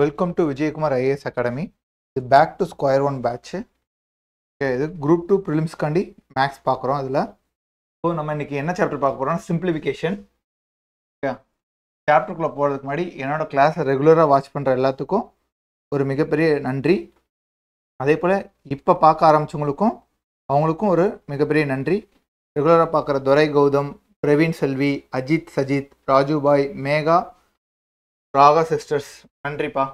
Welcome to Vijay Kumar IAS Academy. இது back to square one batch. Okay, இது group 2 prelims காண்டி maths பார்க்குறோம். அதில் இப்போ நம்ம இன்னைக்கு என்ன சாப்டர் பார்க்க போகிறோம்? சிம்பிளிஃபிகேஷன். ஓகே, சாப்டருக்குள்ளே போகிறதுக்கு முன்னாடி என்னோட கிளாஸை ரெகுலராக வாட்ச் பண்ணுற எல்லாத்துக்கும் ஒரு மிகப்பெரிய நன்றி. அதே போல் இப்போ பார்க்க ஆரம்பித்தவங்களுக்கும் அவங்களுக்கும் ஒரு மிகப்பெரிய நன்றி. ரெகுலராக பார்க்குற துரை கௌதம், பிரவீன் செல்வி, அஜித் சஜித், ராஜுபாய், மேகா, ராகா சிஸ்டர்ஸ், நன்றிப்பா.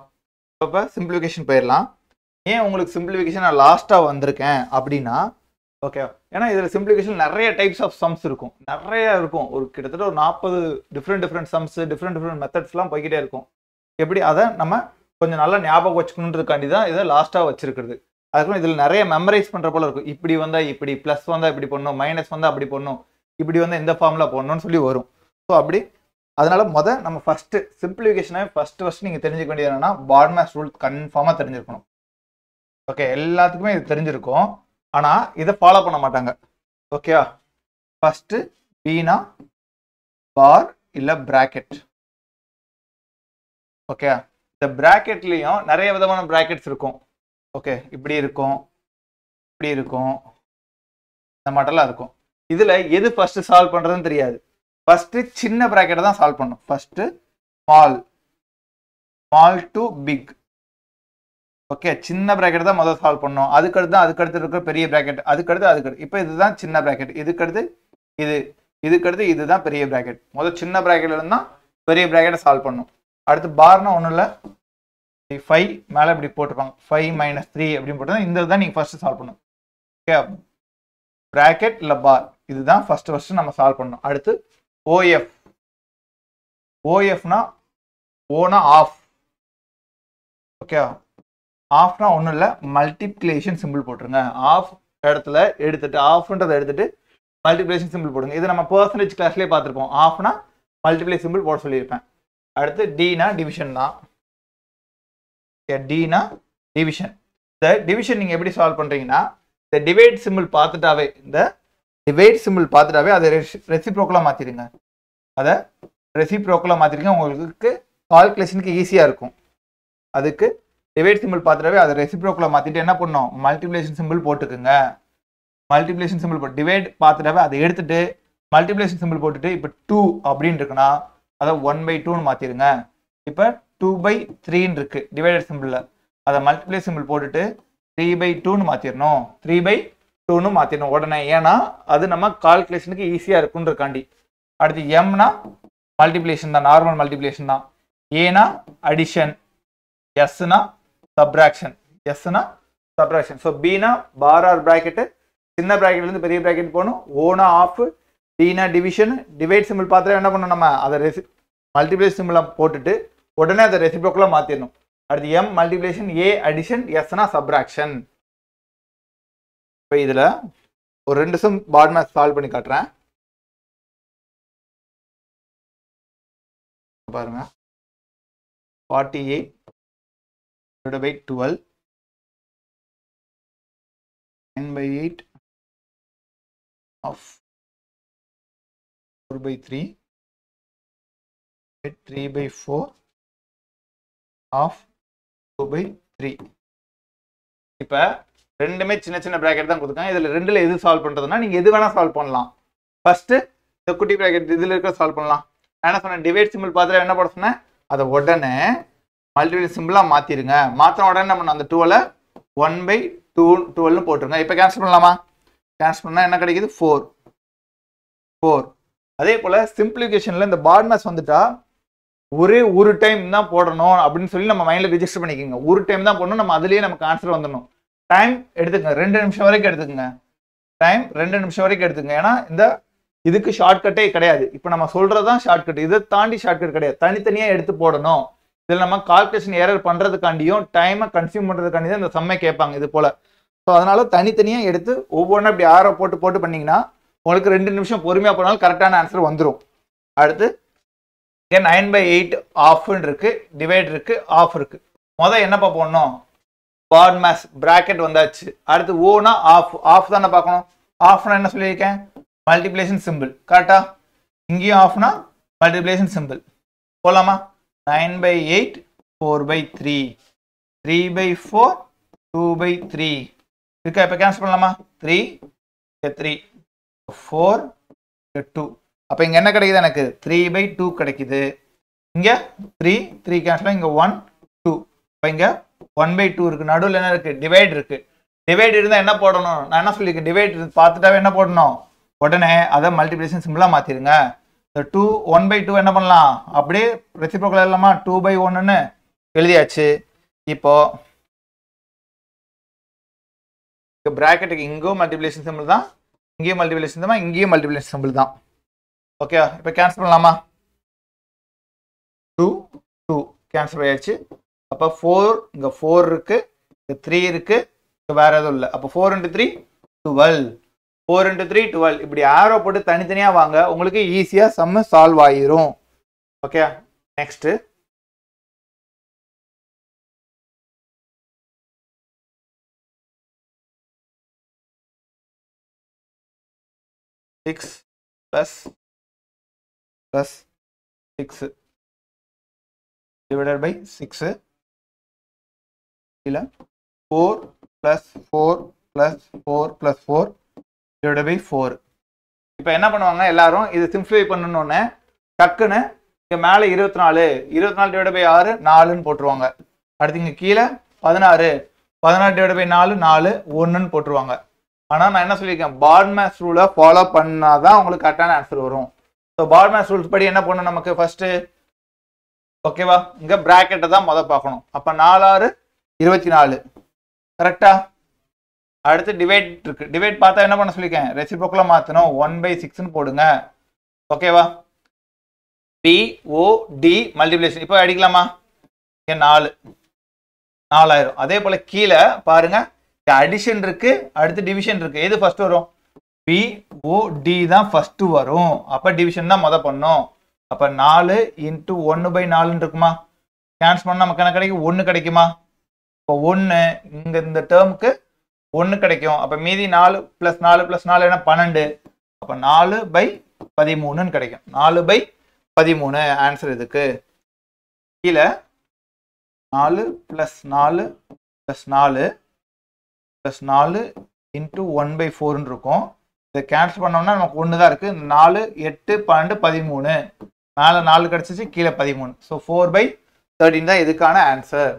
இப்போ சிம்பிளிஃபிகேஷன் போயிடலாம். ஏன் உங்களுக்கு சிம்பிளிஃபிகேஷன் நான் லாஸ்ட்டாக வந்திருக்கேன் அப்படின்னா, ஓகே, ஏன்னா இதில் சிம்பிளிஃபிகேஷன் நிறைய டைப்ஸ் ஆஃப் சம்ஸ் இருக்கும், நிறைய இருக்கும். ஒரு கிட்டத்தட்ட ஒரு 40 டிஃப்ரெண்ட் சம்ஸ், டிஃப்ரெண்ட் மெத்தட்ஸ்லாம் போய்கிட்டே இருக்கும். எப்படி அதை நம்ம கொஞ்சம் நல்லா ஞாபகம் வச்சுக்கணுன்றதுக்காண்டி தான் இதை லாஸ்ட்டாக வச்சிருக்கிறது. அதுக்கப்புறம் இதில் நிறைய மெமரைஸ் பண்ணுற போல இருக்கும். இப்படி வந்தால் இப்படி, ப்ளஸ் வந்தால் இப்படி பண்ணணும், மைனஸ் வந்தால் அப்படி பண்ணணும், இப்படி வந்து இந்த ஃபார்முலா போடணும்னு சொல்லி வரும். ஸோ அப்படி அதனால நம்ம ஃபர்ஸ்ட் சிம்பிளிஃபிகேஷனை ஃபர்ஸ்ட் நீங்கள் தெரிஞ்சுக்க வேண்டியது என்னன்னா, பாட்மேஸ் ரூல் கன்ஃபார்மாக தெரிஞ்சிருக்கணும். ஓகே, எல்லாத்துக்குமே இது தெரிஞ்சிருக்கும், ஆனால் இதை ஃபாலோ பண்ண மாட்டாங்க. ஓகே, ஃபர்ஸ்ட் பீனா பார் இல்லை பிராக்கெட். ஓகே, இந்த பிராக்கெட்லேயும் நிறைய விதமான பிராக்கெட்ஸ் இருக்கும். ஓகே, இப்படி இருக்கும், இப்படி இருக்கும், இந்த மாட்டெல்லாம் இருக்கும். இதில் எது ஃபர்ஸ்ட் சால்வ் பண்ணுறதுன்னு தெரியாது. ஃபர்ஸ்ட் சின்ன பிராக்கெட்டை தான் சால்வ் பண்ணும். First small to big. Okay, சின்ன பிராக்கெட் தான் முதல் சால்வ் பண்ணணும். அதுக்கடுத்து இருக்கிற பெரிய பிராக்கெட், அதுக்கடுத்து இப்போ இதுதான் சின்ன பிராக்கெட், இதுக்கடுத்து இதுதான் பெரிய பிராக்கெட். முதல் சின்ன பிராக்கெட்ல இருந்தா பெரிய பிராக்கெட்டை சால்வ் பண்ணணும். அடுத்து பார்னா ஒன்றும் இல்லை, 5 மேலே இப்படி போட்டுருப்பாங்க, 5 - 3 அப்படின்னு போட்டு இந்த தான் நீங்கள் ஃபர்ஸ்ட் சால்வ் பண்ணணும். ஓகே, பிராக்கெட் இல்லை பார், இதுதான் ஃபர்ஸ்ட் நம்ம சால்வ் பண்ணணும். அடுத்து ஓஎஃப்னா ஓனா ஆஃப். ஓகே, ஆஃப்னா ஒன்றும் இல்லை, மல்டிப்ளிகேஷன் சிம்பிள் போட்டுருங்க. ஆஃப் இடத்துல எடுத்துட்டு, ஆஃப்ன்றதை எடுத்துட்டு மல்டிப்ளிகேஷன் சிம்பிள் போடுங்க. இது நம்ம பர்சன்டேஜ் கிளாஸ்லேயே பார்த்துருப்போம். ஆஃப்னா மல்டிப்ளை சிம்பிள் போட சொல்லியிருப்பேன். அடுத்து டினா டிவிஷன் தான். டினா டிவிஷன். இந்த டிவிஷன் நீங்கள் எப்படி சால்வ் பண்ணுறீங்கன்னா, இந்த டிவைட் சிம்பிள் பார்த்துட்டாவே அதை ரெசிப்ரோக்கலாக மாற்றிடுங்க. உங்களுக்கு கால்குலேஷனுக்கு ஈஸியாக இருக்கும். அதுக்கு டிவைட் சிம்பிள் பார்த்துட்டாவே அதை ரெசிப்ரோக்கலாக மாற்றிட்டு என்ன பண்ணணும், மல்டிப்ளிகேஷன் சிம்பிள் போட்டுக்குங்க. மல்டிப்ளிகேஷன் சிம்பிள் போட்டு டிவைட் பார்த்துட்டாவே அதை எடுத்துட்டு மல்டிப்ளிகேஷன் சிம்பிள் போட்டுட்டு இப்போ 2 அப்படின்னு இருக்குன்னா அதை 1/2ன்னு மாற்றிடுங்க. இப்போ 2/3 இருக்கு டிவைடட் சிம்பிளில், அதை மல்டிப்ளை சிம்பிள் போட்டுட்டு 3/2ன்னு மாற்றிடணும். 3/2ன்னு மாற்றிடணும் உடனே, ஏன்னா அது நம்ம கால்குலேஷனுக்கு ஈஸியாக இருக்குன்றக்காண்டி. அடுத்து எம்னா மல்டிப்ளிகேஷன் தான், நார்மல் மல்டிப்ளிகேஷன் தான். ஏனா அடிஷன், எஸ்னா சப்ராக்ஷன். ஸோ பீனா பார் ஆர் பிராக்கெட்டு, சின்ன பிராக்கெட்லேருந்து பெரிய பிராக்கெட் போகணும். ஓனா ஆஃப், டீனா டிவிஷன். டிவைட் சிம்பிள் பார்த்துட்டு என்ன பண்ணணும், நம்ம அதை மல்டிப்ளை சிம்பிளாக போட்டுட்டு உடனே அதை ரெசிப்ரோக்கலாக மாற்றிடணும். அடுத்து எம் மல்டிப்ளிகேஷன், ஏ அடிஷன், எஸ்னா சப்ராக்ஷன். இப்போ இதில் ஒரு 2 சம் பாட்மேஸ் சால்வ் பண்ணி காட்டுறேன் பாருங்க. 48 / 12, 9/8 of 4/3, 3/4 of 2/3. இப்போ ரெண்டுமே சின்ன பிராக்கெட் தான் கொடுத்துருக்காங்க. இதில் ரெண்டுல எது சால்வ் பண்ணுறதுன்னா, நீங்கள் எது வேணால் சால்வ் பண்ணலாம். ஃபர்ஸ்ட் இந்த குட்டி பிராக்கெட் இதில் இருக்க சால்வ் பண்ணலாம். நான் என்ன சொன்னேன், டிவைட் சிம்பிள் பார்த்துட்டு என்ன போட சொன்னேன், அதை உடனே மல்டிப்ளை சிம்பிளாக மாற்றிடுங்க. மாற்றின உடனே நம்ம அந்த 12 1/12ன்னு போட்டுருங்க. இப்போ கேன்சல் பண்ணலாமா? கேன்சல் பண்ணால் என்ன கிடைக்குது, 4. அதே போல் சிம்பிளிஃபிகேஷனில் இந்த பாட்மேஸ் வந்துட்டா ஒரே ஒரு டைம் தான் போடணும் அப்படின்னு சொல்லி நம்ம மைண்டில் ரிஜிஸ்டர் பண்ணிக்கோங்க. ஒரு டைம் தான் போடணும், நம்ம அதுலேயே நமக்கு ஆன்சர் வந்துடணும். டைம் எடுத்துக்கங்க, 2 நிமிஷம் வரைக்கும் எடுத்துக்கங்க. ஏன்னா இதுக்கு ஷார்ட்கட்டே கிடையாது. இப்போ நம்ம சொல்றது தான் ஷார்ட்கட், இதை தாண்டி ஷார்ட்கட் கிடையாது. தனித்தனியாக எடுத்து போடணும். இதில் நம்ம கால்குலேஷன் எரர் பண்ணுறதுக்காண்டியும் டைமை கன்சியூம் பண்ணுறதுக்காண்டி தான் இந்த சம்மை கேட்பாங்க இது போல். ஸோ அதனால தனித்தனியாக எடுத்து ஒவ்வொன்றும் இப்படி ஆரோ போட்டு பண்ணிங்கன்னா உங்களுக்கு 2 நிமிஷம் பொறுமையாக போனாலும் கரெக்டான ஆன்சர் வந்துடும். அடுத்து 9/8 ஆஃப்னு இருக்கு, டிவைட் இருக்கு, ஆஃப் இருக்கு. முதல் என்னப்பா போடணும், பாட்மேஸ் பிராக்கெட் வந்தாச்சு. அடுத்து ஓனா ஆஃப் தானே பார்க்கணும். ஆஃப்னா என்ன சொல்லியிருக்கேன், மல்டிப்ளிகேஷன் சிம்பிள். கரெக்டா? இங்கேயும் ஆஃப்னா மல்டிப்ளிகேஷன் சிம்பிள் போலாமா? 9/8 4/3 3/4 2/3 இருக்கா இப்போ கேன்சல் பண்ணலாமா 3 3 4 2 அப்போ இங்கே என்ன கிடைக்குது எனக்கு 3/2 கிடைக்குது இங்கே 3 கேன்சல் இங்கே 1 2 இப்போ இங்கே 1/2 இருக்கு நடுவில் என்ன இருக்கு டிவைட் இருக்கு டிவைட் இருந்தால் என்ன போடணும் நான் என்ன சொல்லியிருக்கேன் டிவைட் பார்த்துட்டாவே என்ன போடணும் உடனே அதை மல்டிப்ளிகேஷன் சிம்பிளாக மாற்றிடுங்க இந்த 1/2 என்ன பண்ணலாம் அப்படியே ரெசிப்ரோக்கல் இல்லாமா 2/1ன்னு எழுதியாச்சு இப்போ பிராக்கெட்டுக்கு இங்கேயும் மல்டிப்ளிகேஷன் சிம்பிள் தான் இங்கேயும் மல்டிப்ளிகேஷன் சிம்பிள் இங்கேயும் மல்டிப்ளிகேஷன் சிம்பிள் தான் ஓகே இப்போ கேன்சல் பண்ணலாமா 2 கேன்சல் ஆயிடுச்சு அப்போ 4 இங்கே 4 இருக்கு இங்கே 3 இருக்கு இங்கே வேற எதுவும் இல்லை அப்போ 4 × 3 12 4 × 3 12 இப்படி ஆரோ போட்டு தனித்தனியாக வாங்க உங்களுக்கு ஈஸியாக சம்மு சால்வ் ஆயிரும் okay next 6 plus 6 divided by 6 இல்ல 4 plus 4 plus 4 plus 4 divided by 4 இப்போ என்ன பண்ணுவாங்க எல்லாரும் இது சிம்பிளிஃபை பண்ணனும்னே டக்குன்னு இங்க மேல 24 24 divided by 6 4ன்னு போட்டுருவாங்க அடுத்து இங்க கீழ 16 16 divided by 4 4 1ன்னு போட்டுருவாங்க ஆனா நான் என்ன சொல்லிருக்கேன் பாட்மேஸ் ரூலை ஃபாலோ பண்ணாதான் உங்களுக்கு கரெக்டான ஆன்சர் வரும் ஸோ பாட்மேஸ் ரூல்ஸ் படி என்ன பண்ணணும் நமக்கு ஃபர்ஸ்ட் ஓகேவா இங்க பிராக்கெட்டை தான் முதல் பார்க்கணும் அப்ப 4 6 24 கரெக்டா அடுத்து டிவைட் இருக்கு டிவைட் பார்த்தா என்ன பண்ண சொல்லிருக்கேன் ரெசிப்ரோக்கலா மாத்தணும் 1/6ன்னு போடுங்க ஓகேவா POD மல்டிப்ளிகேஷன் இப்போ அடிக்கலாமா இங்க 4 4000 அதே போல கீழே பாருங்க அடிஷன் இருக்கு அடுத்து டிவிஷன் இருக்கு எது ஃபர்ஸ்ட் வரும் POD தான் ஃபர்ஸ்ட் வரும் அப்ப டிவிஷன் தான் முத பண்ணும் அப்ப 4 × 1/4 இருக்குமா கேன்சல் பண்ணா நமக்கு என்ன கிடைக்கும் 1 கிடைக்குமா இப்போ 1 இங்க இந்த டேர்முக்கு 1 கிடைக்கும் அப்ப மீதி 4 + 4 + 4 என்ன 12 அப்ப 4/13 கிடைக்கும் 4/13 ஆன்சர் இதுக்கு கீழே 4 + 4 + 4 + 4 × 1/4 இருக்கும் இதை கேன்சல் பண்ணோம்னா நமக்கு 1 தான் இருக்கு 4 8 12 13 மேலே 4 கிடைச்சிச்சு கீழே 13 ஸோ 4/13 தான் இதுக்கான ஆன்சர்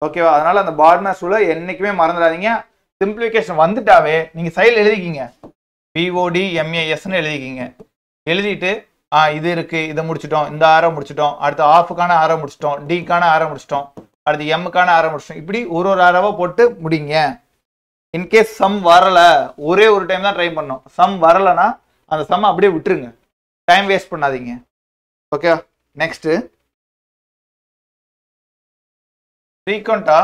ஓகேவா அதனால அந்த பாட்மேஸ் ரூலை என்னைக்குமே மறந்துடாதீங்க சிம்பிளிஃபிகேஷன் வந்துட்டாவே நீங்க சைடில் எழுதிக்கிங்க POD MASன்னு எழுதிக்கிங்க எழுதிட்டு இது இருக்கு இதை முடிச்சிட்டோம் இந்த ஆரோ முடிச்சிட்டோம் அடுத்து ஆஃபுக்கான ஆரோ முடிச்சிட்டோம் டிக்கான ஆரோ முடிச்சிட்டோம் அடுத்து எம்முக்கான ஆரோ முடிச்சிட்டோம் இப்படி ஒரு ஆரோவா போட்டு முடிங்க இன்கேஸ் சம் வரல ஒரே ஒரு டைம் தான் ட்ரை பண்ணோம் சம் வரலன்னா அந்த சம் அப்படியே விட்டுருங்க டைம் வேஸ்ட் பண்ணாதீங்க ஓகே நெக்ஸ்ட் ஃப்ரீக்வெண்டா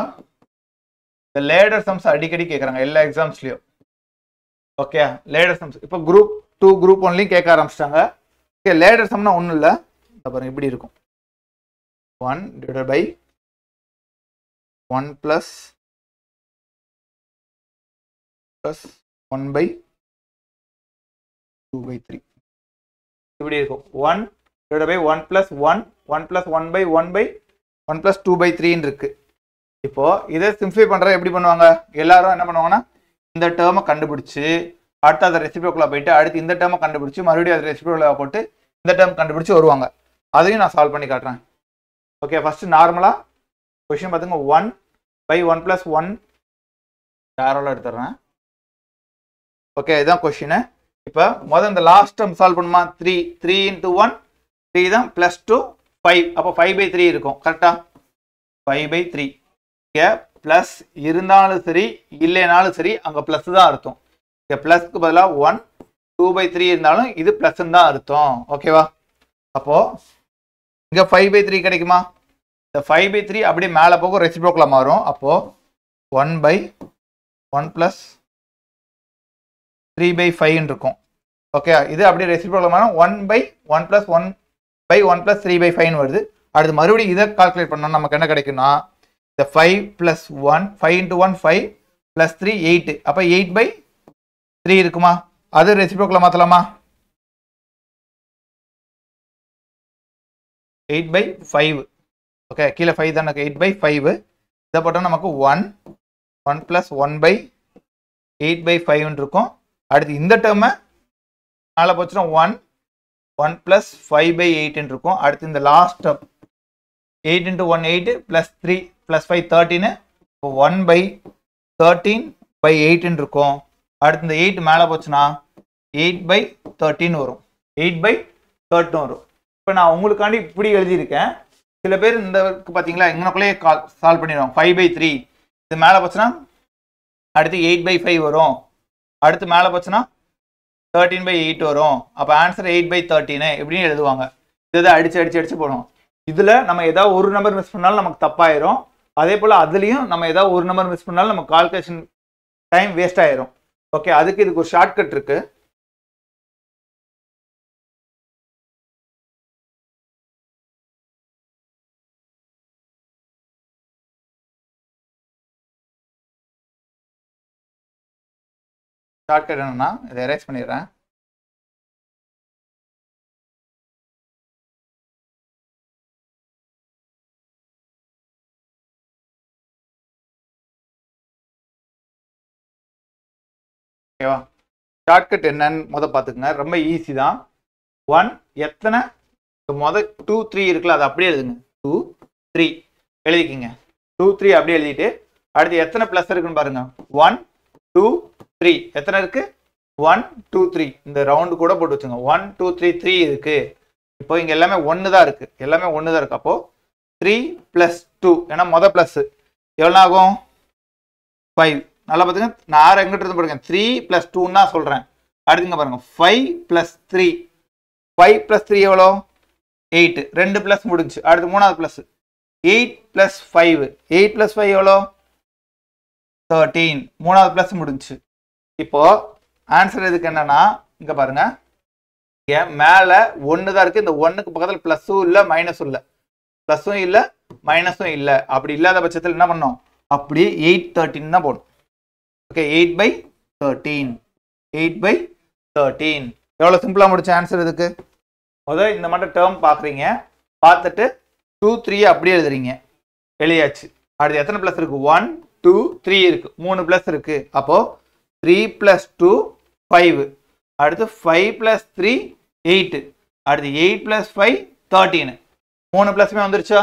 இந்த லேடர் சம்ஸ் அடிக்கடி கேட்குறாங்க எல்லா எக்ஸாம்ஸ்லயும் ஓகே லேடர் சம்ஸ் இப்போ குரூப் 2 குரூப் 1லையும் கேட்க ஆரம்பிச்சிட்டாங்க ஓகே லேடர் சம்னா ஒன்றும் இல்லை பாருங்க இப்படி இருக்கும் 1 divided by 1 plus 1/2/3 இப்படி இருக்கும் 1 divided by 1 plus 1 1 plus 1/1 plus 2/3 இருக்கு இப்போ இதை சிம்பிளிஃபை பண்றது எப்படி பண்ணுவாங்க எல்லாரும் என்ன பண்ணுவாங்கன்னா இந்த டேர்மை கண்டுபிடிச்சு அடுத்து அதை ரெசிப்ரோக்கலா போயிட்டு அடுத்து இந்த டேர்மை கண்டுபிடிச்சு மறுபடியும் அதை ரெசிப்ரோக்கலா போட்டு இந்த டேர்ம் கண்டுபிடிச்சு வருவாங்க அதையும் நான் சால்வ் பண்ணி காட்டுறேன் ஓகே ஃபர்ஸ்ட் நார்மலா கொஸ்டின் பார்த்துங்க 1/1 plus 1 யாரோல எடுத்துறேன் ஓகே இதுதான் கொஸ்டின் இப்போ முதல்ல இந்த லாஸ்ட் டேர்ம் சால்வ் பண்ணுமா 3 × 1 3 தான் +2 5 அப்போ 5/3 இருக்கும் கரெக்டா 5/3 இங்கே பிளஸ் இருந்தாலும் சரி இல்லைனாலும் சரி அங்கே ப்ளஸ் தான் அர்த்தம் இங்கே ப்ளஸ்க்கு பதிலாக 1 2/3 இருந்தாலும் இது ப்ளஸ்ன்னு தான் அர்த்தம் ஓகேவா அப்போ இங்கே 5/3 கிடைக்குமா இந்த 5/3 அப்படியே மேலே போக ரெசிப்ரோக்கலா மாறும் அப்போ 1/1 plus 3/5 இருக்கும் ஓகே இது அப்படியே ரெசிப்ரோக்கலா மாறும் 1/1 plus 1/1 plus 3/5 வருது அடுத்து மறுபடியும் இதை கால்குலேட் பண்ணோம் நமக்கு என்ன கிடைக்கும்னா இந்த 5 plus 1 5 × 1 5 plus 3 8 அப்போ 8/3 இருக்குமா அது ரெசிப்ரோக்கலா மாற்றலாமா 8/5 ஓகே கீழே 5 தான் இருக்கு 8/5 இதை போட்டால் நமக்கு 1 + 1/8/5 இருக்கும். அடுத்து இந்த டேர்மை மேலே போச்சுன்னா 1 + 5/8 இருக்கும். அடுத்து இந்த லாஸ்ட் டேர்ம் 8 × 1 8 + 3 + 5 13 இப்போ 1/13/8 இருக்கும். அடுத்து இந்த 8 மேலே போச்சுன்னா 8/13 வரும் 8/13 வரும். இப்போ நான் உங்களுக்காண்டி இப்படி எழுதியிருக்கேன். சில பேர் இந்த பார்த்தீங்களா இங்கனக்குள்ளேயே சால்வ் பண்ணிடுவோம் 5/3 இது மேலே போச்சுன்னா அடுத்து 8/5 வரும். அடுத்து மேலே போச்சுன்னா 13/8 வரும். அப்போ ஆன்சர் 8/13 எப்படின்னு எழுதுவாங்க. இதை அடிச்சு போடுவோம். இதில் நம்ம ஏதாவது ஒரு நம்பர் மிஸ் பண்ணாலும் நமக்கு தப்பாயிரும். அதே போல் அதுலேயும் நம்ம ஏதாவது ஒரு நம்பர் மிஸ் பண்ணாலும் நம்ம கால்குலேஷன் டைம் வேஸ்ட் ஆயிரும். ஓகே அதுக்கு இதுக்கு ஒரு ஷார்ட்கட் இருக்கு. ஷார்ட்கட் என்னன்னா இதை எரேஸ் பண்ணிடுறேன். ஓகேவா ஷார்ட்கட் என்னன்னு பார்த்துக்குங்க. ரொம்ப ஈஸி தான். 1 எத்தனை 2 3 இருக்குல்ல அதை அப்படியே எழுதுங்க. 2 3 எழுதிக்கிங்க. 2 3 அப்படியே எழுதிட்டு அடுத்து எத்தனை ப்ளஸ் இருக்குன்னு பாருங்க. 1 2 3 எத்தனை இருக்கு 1 2 3 இந்த ரவுண்டு கூட போட்டு வச்சுங்க. 1 2 3 3 இருக்கு. இப்போ இங்க எல்லாமே 1 தான் இருக்கு. எல்லாமே 1 தான் இருக்கு. அப்போ 3 + 2 ஏன்னா ப்ளஸ் எவ்வளோ ஆகும் 5. நல்லா பார்த்துங்க நான் எங்கிட்ட இருந்து பாருங்க 3 + 2 தான் சொல்றேன். அடுத்துங்க பாருங்க 5 + 3 5 + 3 எவ்வளோ 8 2 ப்ளஸ் முடிஞ்சு. அடுத்து மூணாவது ப்ளஸ் 8 + 5 8 + 5 எவ்வளோ 13 மூணாவது ப்ளஸ் முடிஞ்சு. இப்போ ஆன்சர் எதுக்கு என்னன்னா இங்க பாருங்க இங்க மேல 1 தான் இருக்கு. இந்த 1க்கு பக்கத்தில் ப்ளஸும் இல்லை மைனஸும் இல்லை ப்ளஸும் இல்லை மைனஸும் இல்லை. அப்படி இல்லாத பட்சத்தில் என்ன பண்ணோம் அப்படியே 8/13 தான் போடும். ஓகே 8/13 8/13 எவ்வளோ சிம்பிளாக முடிச்ச ஆன்சர் இதுக்கு. முதல் இந்த மட்டும் டேர்ம் பார்க்குறீங்க. பார்த்துட்டு 2 3 அப்படியே எழுதுறீங்க. எழுதியாச்சு. அடுத்து எத்தனை ப்ளஸ் இருக்கு 1 2 3 இருக்கு 3 ப்ளஸ் இருக்கு. அப்போ 3 + 2 5 அடுத்து 5 + 3 8 அடுத்து 8 + 5 13 3 ப்ளஸுமே வந்துருச்சா.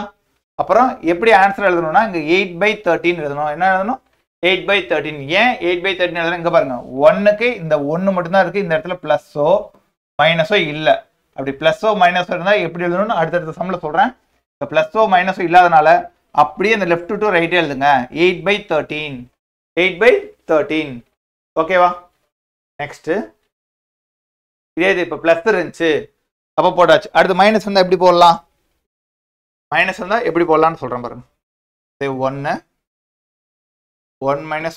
அப்புறம் எப்படி ஆன்சர் எழுதணும்னா இங்கே 8/13 எழுதணும். என்ன எழுதணும் 8/13. ஏன் 8/13 எழுதணும் இங்கே பாருங்க 1க்கு இந்த 1 மட்டும்தான் இருக்கு. இந்த இடத்துல ப்ளஸ்ஸோ மைனஸோ இல்லை. அப்படி ப்ளஸ்ஸோ மைனஸோ இருந்தால் எப்படி எழுதணும்னு அடுத்தடுத்த சம்மில் சொல்கிறேன். இப்போ ப்ளஸ்ஸோ மைனஸோ இல்லாதனால அப்படியே இந்த லெஃப்ட் டு ரைட்டே எழுதுங்க 8/13 8/13. ஓகேவா நெக்ஸ்ட்டு இதே இது இப்போ ப்ளஸ் இருந்துச்சு அப்போ போட்டாச்சு. அடுத்து மைனஸ் வந்தால் எப்படி போடலாம் மைனஸ் வந்தால் எப்படி போடலான்னு சொல்கிறேன் பாருங்க. 1 1 -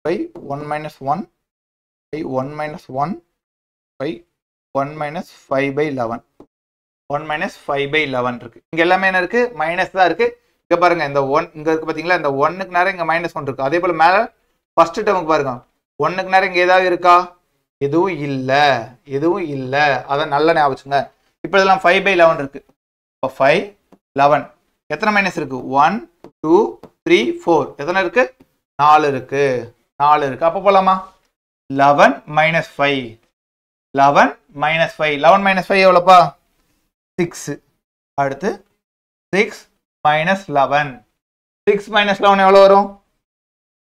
5 1 - 1 1 - 1 1 - 5/11 1 - 5/11 இருக்கு. இங்க எல்லாமே என்ன இருக்கு மைனஸ் தான் இருக்கு. இங்க பாருங்க இந்த 1 இங்க இருக்கு பாத்தீங்களா. இந்த 1க்கு நேரம் இங்க -1 இருக்கு. அதே போல மேல ஃபர்ஸ்ட் டேர்முக்கு பாருங்க 1க்கு நேரம் இங்க ஏதாவது இருக்கா எதுவும் இல்ல அத நல்ல ஞாபகம் வச்சுங்க. இப்போ இதெல்லாம் 5/11 இருக்கு. இப்போ 5 11 எத்தனை மைனஸ் இருக்கு 1 2 3 4 எத்தனை இருக்கு 4 இருக்கு 4 இருக்கு. அப்போ போலாமா 11 - 5 11 - 5 11 - 5 எவ்வளோப்பா 6. அடுத்து 6 - 11 6 - 11 எவ்வளோ வரும்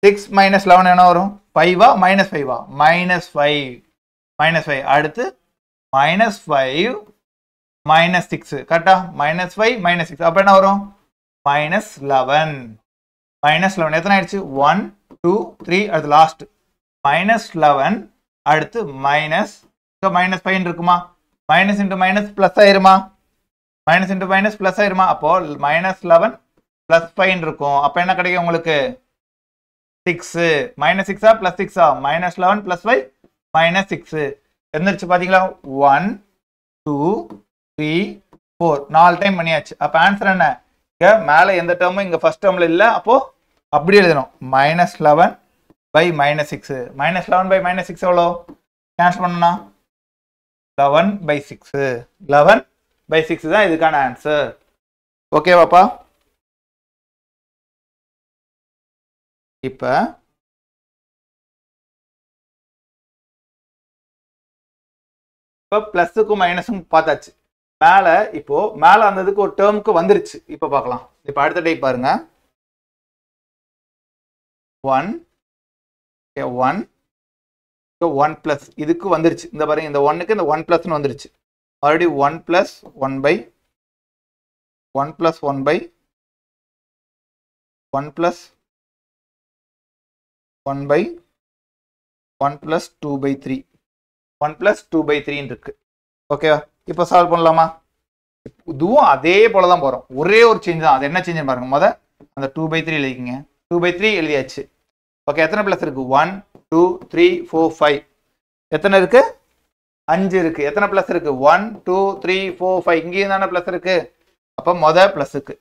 6 - 11 என்ன வரும் 5 -5 -5 அடுத்து -5 -6 கரெக்டா -5 -6 அப்போ என்ன வரும் -11 -11 எத்தனை ஆயிடுச்சு 1 2 3 அடுத்து லாஸ்ட் -11 அடுத்து -5 இருக்குமா மைனஸ் இன்டு மைனஸ் பிளஸ் ஆயிருமா மைனஸ் இன்டு மைனஸ் பிளஸ் ஆயிருமா அப்போ -11 +5 இருக்கும். அப்போ என்ன கிடைக்கும் உங்களுக்கு 6 -6 +6 -11 +5 -6 எந்திரிச்சு பாத்தீங்களா 1 2 3 4 4 டைம் பண்ணியாச்சு. அப்போ ஆன்சர் என்ன இங்க மேல எந்த டேர்மும் இங்க ஃபர்ஸ்ட் டேர்ம்ல இல்ல. அப்போ அப்படி எழுதணும் -11 by -6 -11 by -6 எவ்வளோ கேன்சல் பண்ணா 11/6 11/6 தான் இதுக்கான ஆன்சர். ஓகேவாப்பா? இப்போ பிளஸுக்கும் மைனஸுக்கும் பார்த்தாச்சு. மேலே இப்போ மேலே அந்த இதுக்கு ஒரு டேர்முக்கு வந்துருச்சு. இப்போ பார்க்கலாம். இப்போ அடுத்த டைப் பாருங்க. 1 1 1 பிளஸ் இதுக்கு வந்துருச்சு. இந்த பாருங்க, இந்த 1க்கு இந்த 1 பிளஸ்னு வந்துருச்சு. Already 1 plus 1 by 1 plus 1 by 1 plus 1 by 1 plus 2 by 3 1 plus 2 by 3 இருக்கு. ஓகேவா? இப்போ சால்வ் பண்ணலாமா? இதுவும் அதே போல தான் போகிறோம். ஒரே ஒரு சேஞ்ச் தான். அது என்ன சேஞ்ச் பாருங்க. முத அந்த 2 பை 3 எழுதிக்கிங்க. 2 பை 3 எழுதியாச்சு. ஓகே, எத்தனை பிளஸ் இருக்கு? 1 2 3 4 5. எத்தனை இருக்கு? 5 இருக்கு. எத்தனை பிளஸ் இருக்கு? 1 2 3 4 5. இங்கேயும் தானே பிளஸ் இருக்கு. அப்போ முத பிளஸுக்கு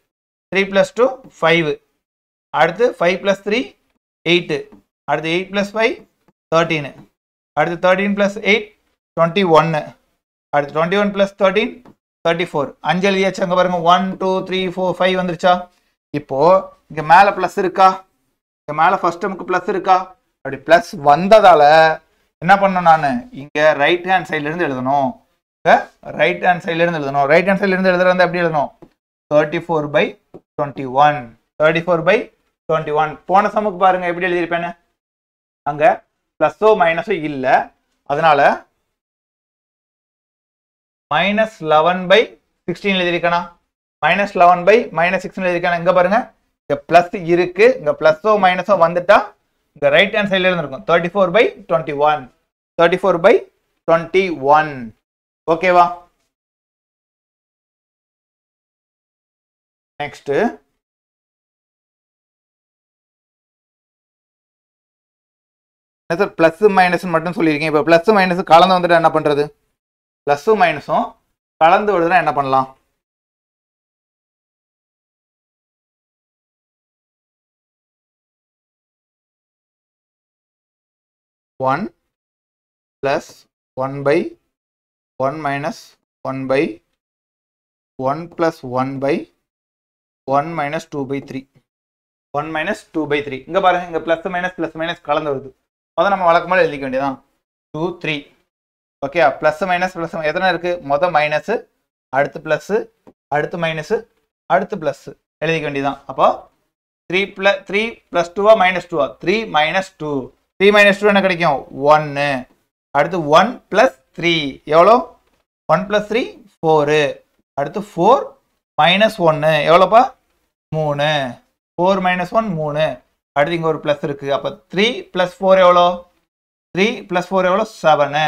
3 பிளஸ் 2 5. அடுத்து 5 பிளஸ் 3 8. அடுத்து 8 பிளஸ் 5 13. அடுத்து 13 பிளஸ் 8 21. அடுத்து 21 பிளஸ் 13 34. 5 எழுதியாச்சு. அங்கே பாருங்க 1 2 3 4 5 வந்துருச்சா? இப்போ இங்க மேலே பிளஸ் இருக்கா? இங்க மேலே ஃபர்ஸ்ட் டேர்முக்கு பிளஸ் இருக்கா? அப்படி பிளஸ் வந்ததால என்ன பண்ணணும்? நான் இங்க ரைட் ஹேண்ட் சைட்ல இருந்து எழுதணும். ரைட் ஹேண்ட் சைட்ல இருந்து எழுதணும். ரைட் ஹேண்ட் சைட்ல இருந்து எழுதுறது எப்படி எழுதணும்? 34 by 21. 34 by 21. போன சமுக்கு பாருங்க எப்படி எழுதியிருப்பேன்னு. அங்க பிளஸோ மைனஸோ இல்ல, அதனால மைனஸ் 11 by 16 எழுதியிருக்கா? மைனஸ் 11 by மைனஸ் 16 எழுதியிருக்கா? இங்க பாருங்க, இங்க பிளஸ் இருக்கு. இங்க பிளஸோ மைனஸோ வந்துட்டா இங்க ரைட் ஹேண்ட் சைட்ல இருந்து இருக்கும். 34 by 21. 34 by 21. ஓகேவா? நெக்ஸ்ட் பிளஸ் மைனஸ் மட்டும் சொல்லியிருக்கேன். இப்போ பிளஸ் மைனஸ் கலந்து வந்துட்டு என்ன பண்றது? பிளஸும் மைனஸும் கலந்து வருதுன்னா என்ன பண்ணலாம்? One plus 1 by 1 minus 1 by 1 plus 1 by 1 minus 2 by 3. 1 minus 2 by 3. இங்க பாருங்க, இங்க பிளஸ் மைனஸ் கலந்து வருது. அத நம்ம வழக்கமா எழுதிக்க வேண்டியதான். 2 3. ஓகே, பிளஸ் மைனஸ் எத்தனை இருக்கு? மொத மைனஸ், அடுத்து பிளஸ், அடுத்து மைனஸ், அடுத்து பிளஸ் எழுதிக்க வேண்டியதான். அப்போ 3 plus 2 minus 2. 3 minus 2. 3 minus 2 என்ன கிடைக்கும்? 1. அடுத்து 1 plus 3 எவ்வளோ? 1 plus 3 4. அடுத்து 4 minus 1 எவ்வளோப்பா? 3. 4 minus 1 3. அடுத்து இங்க ஒரு பிளஸ் இருக்கு. அப்ப 3 plus 4 எவ்வளோ? 3 plus 4 எவ்வளோ? 7.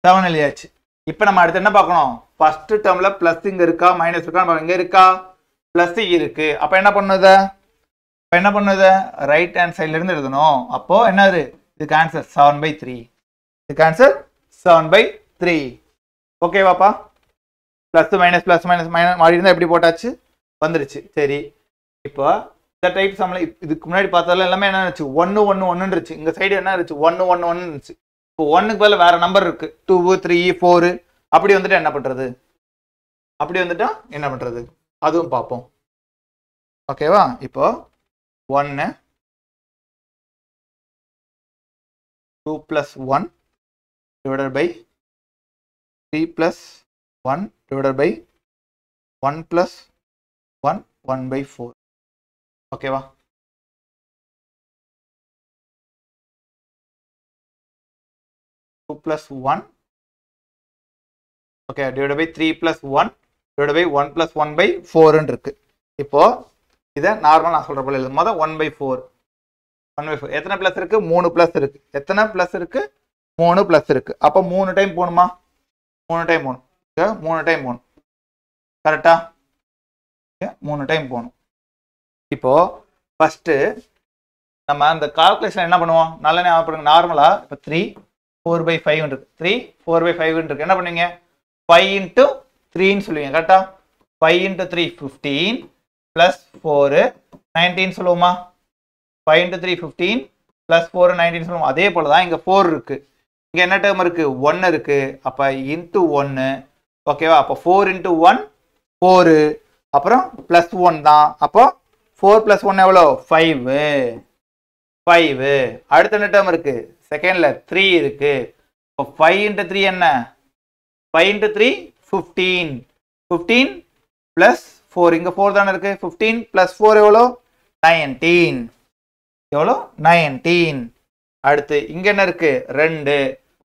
7 எழுதியாச்சு. இப்போ நம்ம அடுத்து என்ன பார்க்கணும்? ஃபர்ஸ்ட் டேர்ம்ல பிளஸ் இங்க இருக்கா மைனஸ் இருக்கா? இங்க இருக்கா? பிளஸ் இருக்கு. அப்ப என்ன பண்ணுது? ரைட் ஹேண்ட் சைட்ல இருந்து எழுதணும். அப்போ என்னது? இதுக்கு ஆன்சர் 7/3. இதுக்கு ஆன்சர் 7/3. ஓகேவாப்பா? பிளஸ் மைனஸ் மாறி இருந்தா எப்படி போட்டாச்சு? வந்துருச்சு. சரி, இப்போ இந்த டைப் சம்ல இதுக்கு முன்னாடி பார்த்ததால எல்லாமே என்ன இருந்துச்சு? 1 1 1 இருந்துச்சு. இந்த சைடு என்ன இருந்துச்சு? 1 1 1 இருந்துச்சு. இப்போ 1க்கு பதிலா வேற நம்பர் இருக்கு. 2 3 4 அப்படி வந்துட்டு என்ன பண்றது? அப்படி வந்துட்டா என்ன பண்றது? அதுவும் பார்ப்போம். ஓகேவா? இப்போ 1 2 plus 1 divided by 3 plus 1 divided by 1 plus 1 1/4. ஓகேவா? plus 1 okay divided by 3 plus 1 divided by 1 plus 1/4 இருக்கு. இப்போ இதை நார்மல் நான் சொல்ற போல எழுது. மொத 1/4. 1/4 எத்தனை பிளஸ் இருக்கு? 3 பிளஸ் இருக்கு. எத்தனை பிளஸ் இருக்கு? 3 பிளஸ் இருக்கு. அப்போ 3 டைம் போகணுமா? 3 டைம் போகணும். 3 டைம் போகணும். கரெக்டா? 3 டைம் போகணும். இப்போ ஃபர்ஸ்ட் நம்ம அந்த கால்குலேஷன் என்ன பண்ணுவோம்? நல்ல ஞாபகம். நார்மலா இப்போ 3 4/5 இருக்கு. 3 4/5 இருக்கு. என்ன பண்ணுவீங்க? 5 into 3 சொல்லுவீங்க. கரெக்டா? 5 into 3 15 plus 4 19 சொல்லுவோமா? 5 into 3 15 plus 4 19 சொல்லுவோம். அதே போல தான் இங்க 4 இருக்கு. இங்க என்ன டேர்ம் இருக்கு? 1 இருக்கு. அப்ப into 1. ஓகேவா? அப்ப 4 into 1 4 அப்புறம் ப்ளஸ் 1 தான். அப்போ 4 + 1 எவ்வளோ 5. 5. அடுத்த என்ன டேர்ம் இருக்கு செகண்ட்ல 3 இருக்கு. இப்போ 5 × 3 என்ன 5 × 3 15. 15 + 4 இங்க 4 தானே இருக்கு. 15 + 4 எவ்வளோ 19. எவ்வளோ 19. அடுத்து இங்க என்ன இருக்கு 2.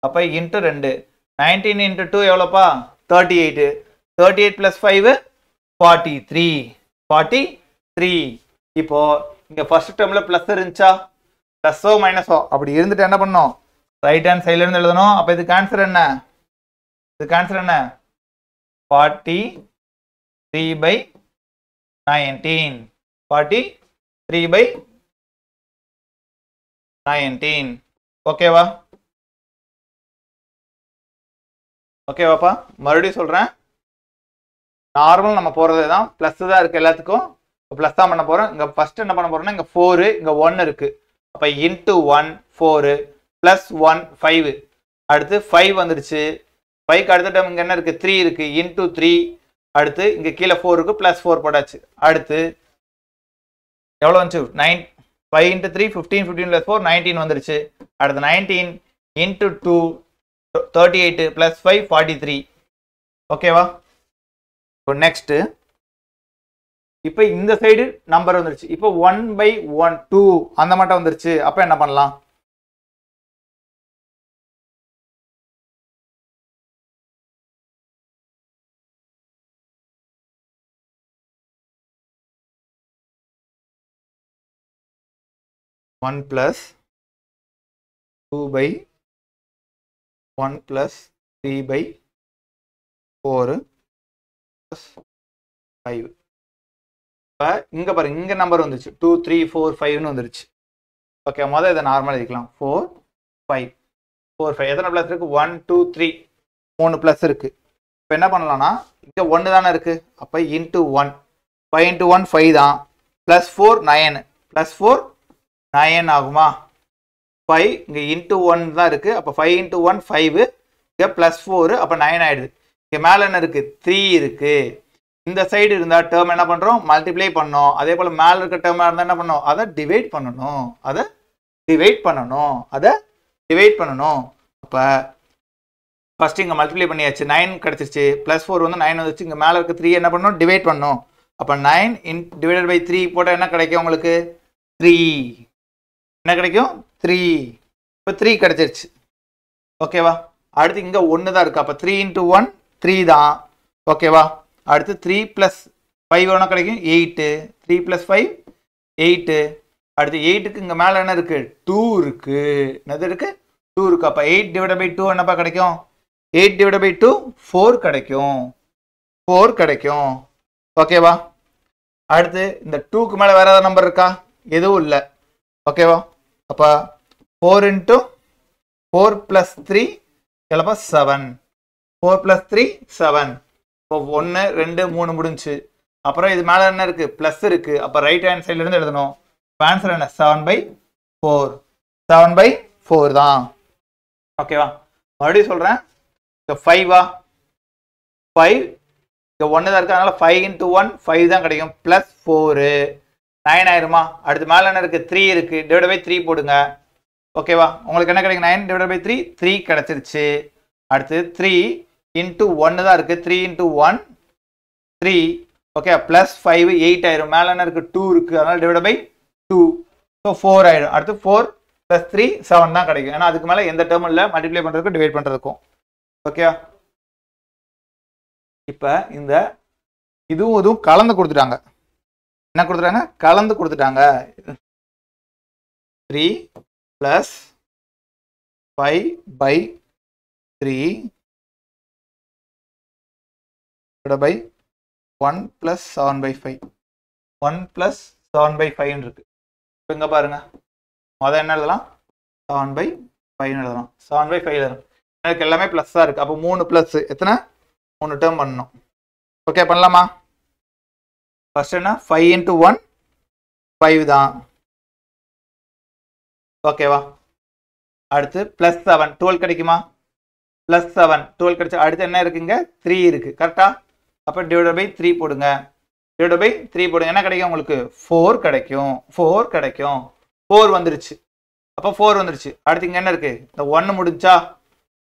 அப்ப இன்ட்டு 2 19 × 2 எவ்வளோப்பா 38. 38 + 5 43. 43. இப்போ இங்க ஃபர்ஸ்ட் டேர்ம்ல பிளஸ் இருந்துச்சா பிளஸோ மைனஸோ அப்படி இருந்துட்டு என்ன பண்ணோம் ரைட் ஹேண்ட் சைடுல இருந்து எழுதணும். அப்ப இதுக்கு ஆன்சர் என்ன 43/19. 43/19. ஓகேவா ஓகேவாப்பா மறுபடியும் சொல்றேன். நார்மல் நம்ம போறதே தான் பிளஸ் தான் இருக்கு எல்லாத்துக்கும். பிளஸ் தான் பண்ண போறோம். இங்க ஃபர்ஸ்ட் என்ன பண்ண போறோம்னா இங்க 4 இங்க 1 இருக்கு. அப்ப இன்ட்டு 1 4 + 1 5. அடுத்து 5 வந்துருச்சு. 5க்கு அடுத்த டைம் இங்க என்ன இருக்கு 3 இருக்கு. இன்ட்டு 3. அடுத்து இங்க கீழே 4 இருக்கு +4 போட்டாச்சு. அடுத்து எவ்வளவு வந்துச்சு 9 5 × 3 15 15 + 4 19 வந்துருச்சு. அடுத்து 19 இன்ட்டு 2 38 + 5 43. ஓகேவா இப்போ நெக்ஸ்ட் இப்போ இந்த சைடு நம்பர் வந்துருச்சு. இப்போ 1/1 2 அந்த மட்டும் வந்துருச்சு. அப்ப என்ன பண்ணலாம் 1 + 2/1 + 3/4 + 5. இப்போ இங்க பாருங்க இங்க நம்பர் வந்துருச்சு 2 3 4 5ன்னு வந்துருச்சு. ஓகே முதல்ல இதை நார்மலாக எழுதிக்கலாம் 4 5 4 5. எத்தனை பிளஸ் இருக்கு 1 2 3 3 பிளஸ் இருக்கு. இப்போ என்ன பண்ணலாம்னா இங்க 1 தானே இருக்கு. அப்போ இன்ட்டு 1 5 × 1 5 தான் +4 9 +4 9 ஆகுமா 5 இங்க இன்ட்டு 1 தான் இருக்கு. அப்போ 5 × 1 5 இங்க +4 அப்போ 9 ஆயிடுது. இங்க மேல என்ன இருக்கு 3 இருக்கு. இந்த சைடு இருந்தா டேர்ம் என்ன பண்றோம் மல்டிப்ளை பண்ணோம். அதே போல மேல இருக்க டேர்மா இருந்தா என்ன பண்ணோம் அதை டிவைட் பண்ணணும். அப்ப ஃபர்ஸ்ட் இங்க மல்டிப்ளை பண்ணியாச்சு 9 கிடைச்சிருச்சு. +4 வந்து 9 வந்துச்சு. இங்க மேல இருக்க 3 என்ன பண்ணணும் டிவைட் பண்ணணும். அப்ப 9 / 3 போட்டா என்ன கிடைக்கும் உங்களுக்கு 3. என்ன கிடைக்கும் 3. இப்போ 3 கிடைச்சிருச்சு. ஓகேவா அடுத்து இங்க 1 தான் இருக்கு. அப்ப 3 × 1 3 தான். ஓகேவா அடுத்து 3 + 5 எவ்வளோ கிடைக்கும் 8. 3 + 5 8. அடுத்து 8க்கு இங்க மேல என்ன இருக்கு 2 இருக்கு. என்னது இருக்கு 2 இருக்கு. அப்ப 8 / 2 என்னப்பா கிடைக்கும் 8 / 2 4 கிடைக்கும். 4 கிடைக்கும். ஓகேவா அடுத்து இந்த 2க்கு மேல வேற ஏதாவது நம்பர் இருக்கா எதுவும் இல்லை. ஓகேவா அப்ப 4 × 4 + 3 எவ்வளோப்பா 7. 4 + 3 7. இப்போ 1 2 3 முடிஞ்சு. அப்புறம் இது மேல என்ன இருக்கு பிளஸ் இருக்கு. அப்ப ரைட் ஹேண்ட் சைடுல இருந்து எழுதணும். ஆன்சர் என்ன 7/4. 7/4 தான். ஓகேவா மறுபடியும் சொல்றேன். 5 5 இங்க 1 தான் இருக்கு. அதனால 5 × 1 5 தான் கிடைக்கும். +4 9 ஆயிருமா. அடுத்து மேல என்ன இருக்கு 3 இருக்கு. /3 போடுங்க. ஓகேவா உங்களுக்கு என்ன கிடைக்கும் 9 / 3 3 கிடைச்சிருச்சு. அடுத்து 3 × 1 தான் இருக்கு. 3 × 1 3. ஓகே +5 8 ஆயிரும். மேல என்ன இருக்கு 2 இருக்கு. அதனால /2 ஸோ 4 ஆயிடும். அடுத்து 4 + 3 7 தான் கிடைக்கும். ஏன்னா அதுக்கு மேல எந்த டேர்மும் இல்லை மல்டிப்ளை பண்றதுக்கும் டிவைட் பண்றதுக்கும். ஓகே இப்ப இந்த இதுவும் கலந்து கொடுத்துட்டாங்க. என்ன கொடுத்துட்டாங்க கலந்து கொடுத்துட்டாங்க. 3 + 5/3 /1 + 7/5. 1 + 7/5 இருக்கு. இப்போ இங்க பாருங்க முதல்ல என்ன எழுதலாம் 7/5 எழுதலாம். 7/5 எழுதலாம். எனக்கு எல்லாமே பிளஸ் தான் இருக்கு. அப்போ 3 பிளஸ் எத்தனை 3 டேர்ம் பண்ணணும். ஓகே பண்ணலாமா ஃபர்ஸ்ட் என்ன 5 × 1 5 தான். ஓகேவா அடுத்து +7 12 கிடைக்குமா +7 12 கிடைச்சா அடுத்து என்ன இருக்குங்க 3 இருக்கு கரெக்டா. அப்ப /3 போடுங்க. டிவைட் பை 3 போடுங்க. என்ன கிடைக்கும் உங்களுக்கு? 4 கிடைக்கும். 4 கிடைக்கும். 4 வந்துருச்சு. அப்போ 4 வந்துருச்சு. அடுத்து இங்க என்ன இருக்கு? இந்த 1 முடிஞ்சா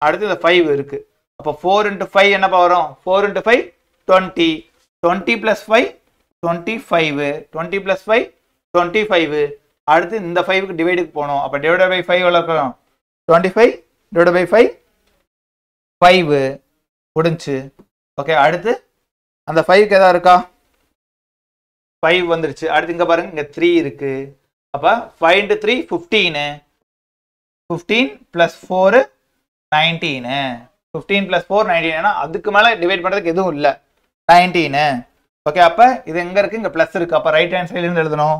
அடுத்து இந்த 5 இருக்கு. அப்போ 4 into 5 என்னப்பா வரும்? 4 into 5 20. 20 plus 5 25. 20 plus 5 25. அடுத்து இந்த 5க்கு டிவைடுக்கு போகணும். அப்போ டிவைட் பை 5 எவ்வளோ இருக்கும்? 25 டிவைட் பை 5 5 முடிஞ்சு. ஓகே, அடுத்து அந்த 5க்கு எதா இருக்கா? 5 வந்துருச்சு. அடுத்து இங்க பாருங்க, இங்க 3 இருக்கு. அப்ப 5 into 3 15. 15 plus 4 19. 15 plus 4 19. அதுக்கு மேல டிவைட் பண்றதுக்கு எதுவும் இல்ல. 19. ஓகே, அப்ப இது எங்க இருக்கு? இங்க பிளஸ் இருக்கு. அப்ப ரைட் ஹேண்ட் சைடுல இருந்து எழுதணும்.